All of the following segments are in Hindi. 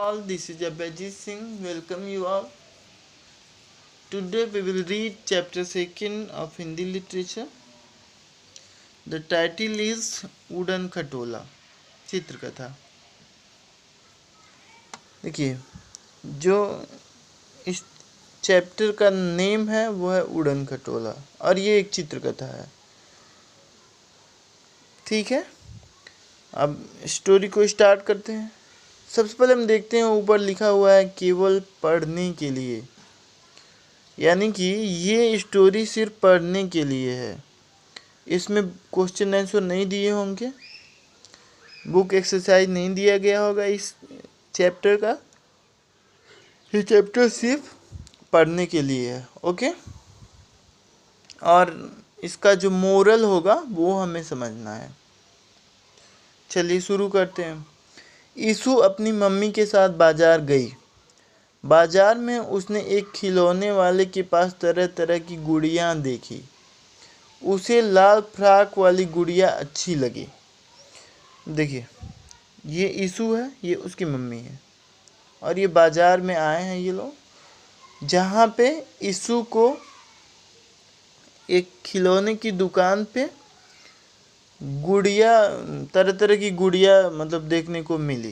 All, this is Abhijit Singh. Welcome you all. Today we will read chapter 2 of Hindi literature. The title is Wooden Khatola, चित्रकथा। देखिए, जो इस चैप्टर का नेम है वो है वुडन खटोला और ये एक चित्रकथा है। ठीक है, अब स्टोरी को स्टार्ट करते हैं। सबसे पहले हम देखते हैं ऊपर लिखा हुआ है केवल पढ़ने के लिए, यानी कि ये स्टोरी सिर्फ पढ़ने के लिए है। इसमें क्वेश्चन आंसर नहीं दिए होंगे, बुक एक्सरसाइज नहीं दिया गया होगा इस चैप्टर का। ये चैप्टर सिर्फ पढ़ने के लिए है, ओके। और इसका जो मोरल होगा वो हमें समझना है। चलिए शुरू करते हैं। ईशु अपनी मम्मी के साथ बाजार गई। बाजार में उसने एक खिलौने वाले के पास तरह तरह की गुड़ियाँ देखी। उसे लाल फ्रॉक वाली गुड़िया अच्छी लगी। देखिए, ये ईशु है, ये उसकी मम्मी है और ये बाजार में आए हैं ये लोग, जहाँ पे ईशु को एक खिलौने की दुकान पे गुड़िया, तरह तरह की गुड़िया मतलब देखने को मिली।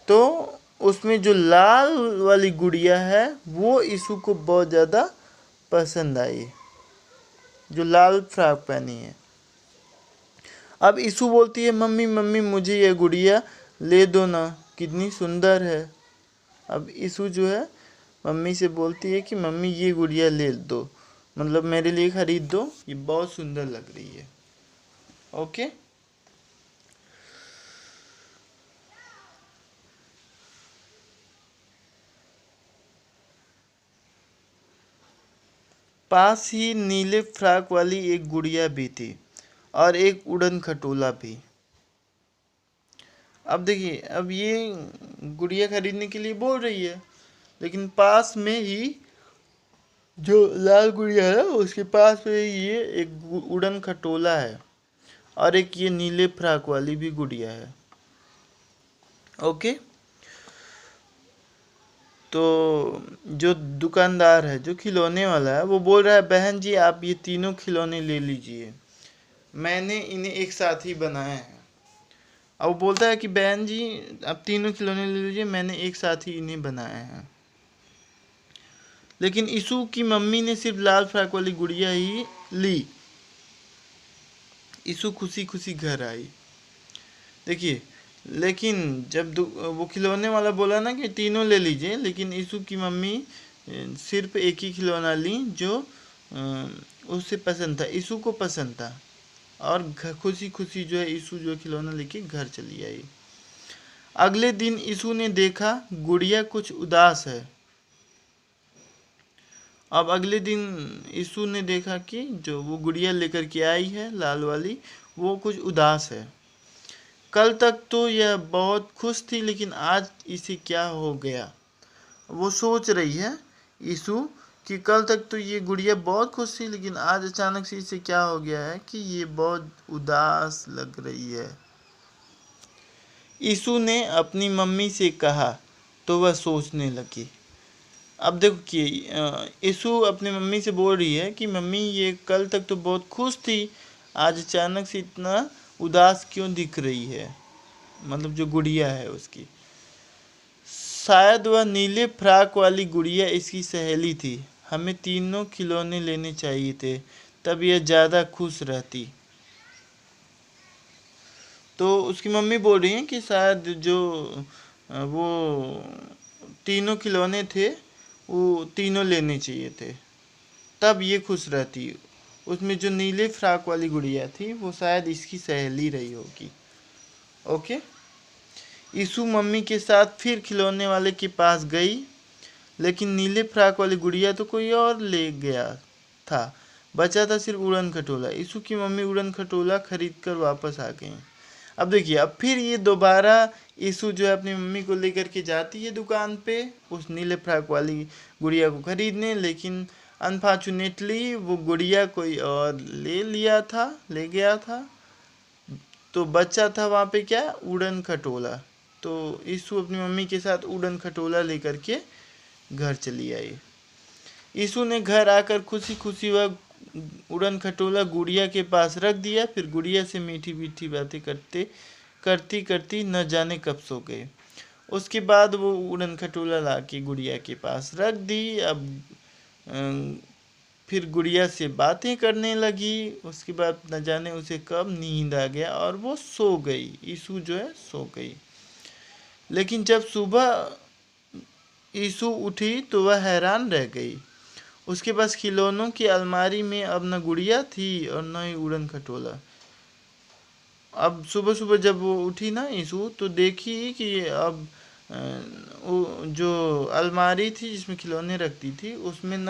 तो उसमें जो लाल वाली गुड़िया है वो ईशु को बहुत ज़्यादा पसंद आई, जो लाल फ्रॉक पहनी है। अब ईशु बोलती है, मम्मी मम्मी मुझे ये गुड़िया ले दो ना, कितनी सुंदर है। अब ईशु जो है मम्मी से बोलती है कि मम्मी ये गुड़िया ले दो, मतलब मेरे लिए ख़रीद दो, ये बहुत सुंदर लग रही है। ओके। पास ही नीले फ्रॉक वाली एक गुड़िया भी थी और एक वुडन खटोला भी। अब देखिए, अब ये गुड़िया खरीदने के लिए बोल रही है, लेकिन पास में ही जो लाल गुड़िया है उसके पास में ये एक वुडन खटोला है और एक ये नीले फ्रॉक वाली भी गुड़िया है। ओके। तो जो दुकानदार है, जो खिलौने वाला है, वो बोल रहा है, बहन जी आप ये तीनों खिलौने ले लीजिए, मैंने इन्हें एक साथ ही बनाए हैं। अब वो बोलता है कि बहन जी आप तीनों खिलौने ले लीजिए, मैंने एक साथ ही इन्हें बनाए हैं। लेकिन ईशु की मम्मी ने सिर्फ लाल फ्रॉक वाली गुड़िया ही ली। ईशु खुशी खुशी घर आई। देखिए, लेकिन जब वो खिलौने वाला बोला ना कि तीनों ले लीजिए, लेकिन ईशु की मम्मी सिर्फ एक ही खिलौना ली जो उसे पसंद था, ईशु को पसंद था। और खुशी खुशी जो है ईशु जो खिलौना लेके घर चली आई। अगले दिन ईशु ने देखा गुड़िया कुछ उदास है। अब अगले दिन ईशु ने देखा कि जो वो गुड़िया लेकर के आई है लाल वाली, वो कुछ उदास है। कल तक तो यह बहुत खुश थी, लेकिन आज इसे क्या हो गया। वो सोच रही है ईशु कि कल तक तो ये गुड़िया बहुत खुश थी, लेकिन आज अचानक से इसे क्या हो गया है कि ये बहुत उदास लग रही है। ईशु ने अपनी मम्मी से कहा तो वह सोचने लगी। अब देखो कि ईशु अपनी मम्मी से बोल रही है कि मम्मी ये कल तक तो बहुत खुश थी, आज अचानक से इतना उदास क्यों दिख रही है, मतलब जो गुड़िया है उसकी। शायद वह नीले फ्रॉक वाली गुड़िया इसकी सहेली थी, हमें तीनों खिलौने लेने चाहिए थे, तब यह ज़्यादा खुश रहती। तो उसकी मम्मी बोल रही है कि शायद जो वो तीनों खिलौने थे वो तीनों लेने चाहिए थे, तब ये खुश रहती। उसमें जो नीले फ्रॉक वाली गुड़िया थी वो शायद इसकी सहेली रही होगी। ओके। ईशु मम्मी के साथ फिर खिलौने वाले के पास गई, लेकिन नीले फ्रॉक वाली गुड़िया तो कोई और ले गया था, बचा था सिर्फ उड़न खटोला। ईशु की मम्मी उड़न खटोला खरीद कर वापस आ गई। अब देखिए, अब फिर ये दोबारा ईशु जो है अपनी मम्मी को लेकर के जाती है दुकान पे उस नीले फ्रॉक वाली गुड़िया को खरीदने, लेकिन अनफॉर्चुनेटली वो गुड़िया कोई और ले गया था। तो बच्चा था वहाँ पे क्या, उड़न खटोला। तो ईशु अपनी मम्मी के साथ उड़न खटोला लेकर के घर चली आई। ईशु ने घर आकर खुशी खुशी वह उड़न खटोला गुड़िया के पास रख दिया। फिर गुड़िया से मीठी मीठी बातें करती करती न जाने कब सो गए। उसके बाद वो उड़न खटोला ला के गुड़िया के पास रख दी। अब फिर गुड़िया से बातें करने लगी। उसके बाद न जाने उसे कब नींद आ गया और वो सो गई। ईशु जो है सो गई। लेकिन जब सुबह ईशु उठी तो वह हैरान रह गई। उसके पास खिलौनों की अलमारी में अब न गुड़िया थी और न ही उड़न खटोला। अब सुबह सुबह जब वो उठी ना ईशु, तो देखी कि अब जो अलमारी थी जिसमें खिलौने रखती थी उसमें न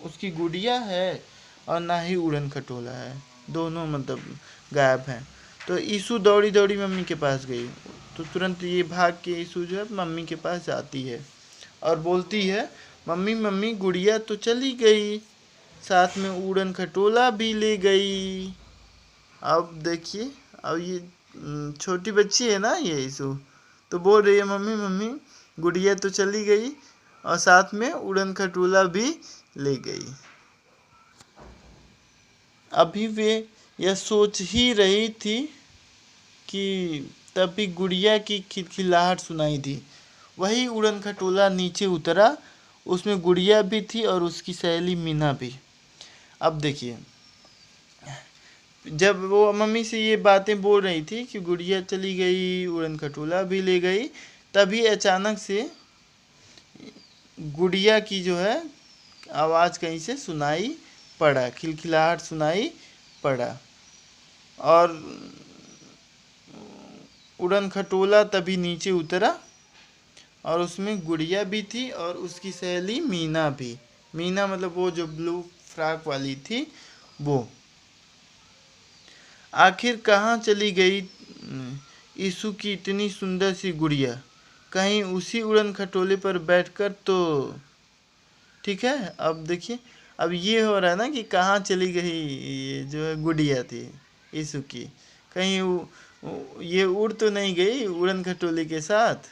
उसकी गुड़िया है और ना ही उड़न खटोला है, दोनों मतलब गायब हैं। तो ईशु दौड़ी दौड़ी मम्मी के पास गई। तो तुरंत ये भाग के ईशु जो है मम्मी के पास जाती है और बोलती है, मम्मी मम्मी गुड़िया तो चली गई, साथ में उड़न खटोला भी ले गई। अब देखिए, अब ये छोटी बच्ची है ना ये ईशु, तो बोल रही है मम्मी मम्मी गुड़िया तो चली गई और साथ में उड़न खटोला भी ले गई। अभी वे यह सोच ही रही थी कि तभी गुड़िया की खिलखिलाहट सुनाई दी। वही उड़न खटोला नीचे उतरा। उसमें गुड़िया भी थी और उसकी सहेली मीना भी। अब देखिए, जब वो मम्मी से ये बातें बोल रही थी कि गुड़िया चली गई, उड़न खटोला भी ले गई, तभी अचानक से गुड़िया की जो है आवाज़ कहीं से सुनाई पड़ा, खिलखिलाहट सुनाई पड़ा और उड़न खटोला तभी नीचे उतरा और उसमें गुड़िया भी थी और उसकी सहेली मीना भी। मीना मतलब वो जो ब्लू फ्रॉक वाली थी वो। आखिर कहाँ चली गई ईशु की इतनी सुंदर सी गुड़िया? कहीं उसी उड़न खटोले पर बैठकर तो। ठीक है, अब देखिए, अब ये हो रहा है ना कि कहाँ चली गई ये जो है गुड़िया थी ईशु की, कहीं ये उड़ तो नहीं गई उड़न खटोले के साथ।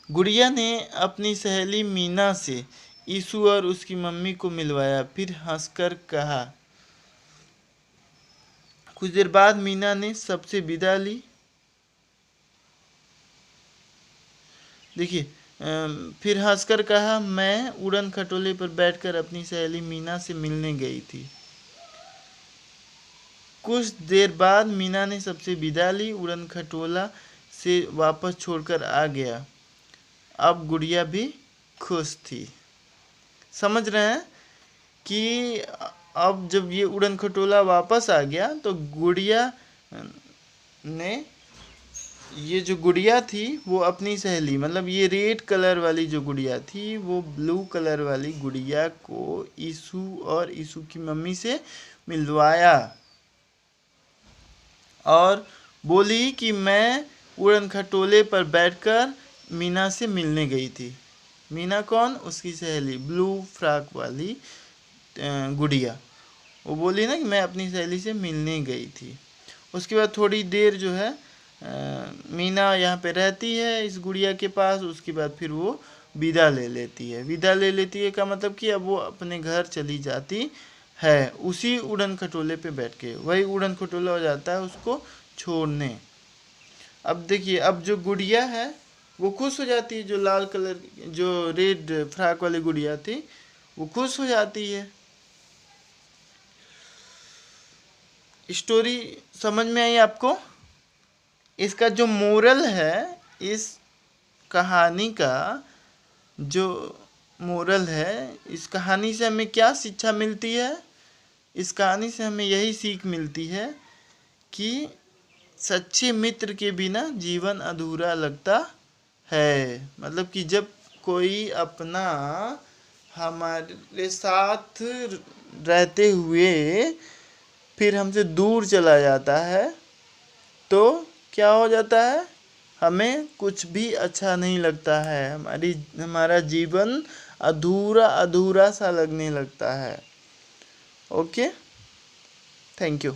गुड़िया ने अपनी सहेली मीना से ईशु और उसकी मम्मी को मिलवाया, फिर हंसकर कहा। कुछ देर बाद मीना ने सबसे विदा ली। देखिए, फिर हंसकर कहा, मैं उड़न खटोले पर बैठकर अपनी सहेली मीना से मिलने गई थी। कुछ देर बाद मीना ने सबसे विदा ली, उड़न खटोला से वापस छोड़कर आ गया। अब गुड़िया भी खुश थी। समझ रहे हैं कि अब जब ये उड़न खटोला वापस आ गया तो गुड़िया ने, ये जो गुड़िया थी वो अपनी सहेली, मतलब ये रेड कलर वाली जो गुड़िया थी वो ब्लू कलर वाली गुड़िया को ईशु और ईशु की मम्मी से मिलवाया और बोली कि मैं उड़न खटोले पर बैठकर मीना से मिलने गई थी। मीना कौन? उसकी सहेली, ब्लू फ्रॉक वाली गुड़िया। वो बोली ना कि मैं अपनी सहेली से मिलने गई थी। उसके बाद थोड़ी देर जो है मीना यहाँ पे रहती है इस गुड़िया के पास। उसके बाद फिर वो विदा ले लेती है। विदा ले लेती है का मतलब कि अब वो अपने घर चली जाती है उसी उड़न खटोले पे बैठ के। वही उड़न खटोला हो जाता है उसको छोड़ने। अब देखिए, अब जो गुड़िया है वो खुश हो जाती है, जो लाल कलर जो रेड फ्रॉक वाली गुड़िया थी वो खुश हो जाती है। स्टोरी समझ में आई आपको? इसका जो मोरल है, इस कहानी का जो मोरल है, इस कहानी से हमें क्या शिक्षा मिलती है? इस कहानी से हमें यही सीख मिलती है कि सच्चे मित्र के बिना जीवन अधूरा लगता है। मतलब कि जब कोई अपना हमारे साथ रहते हुए फिर हमसे दूर चला जाता है तो क्या हो जाता है? हमें कुछ भी अच्छा नहीं लगता है। हमारा जीवन अधूरा अधूरा सा लगने लगता है। Okay, thank you.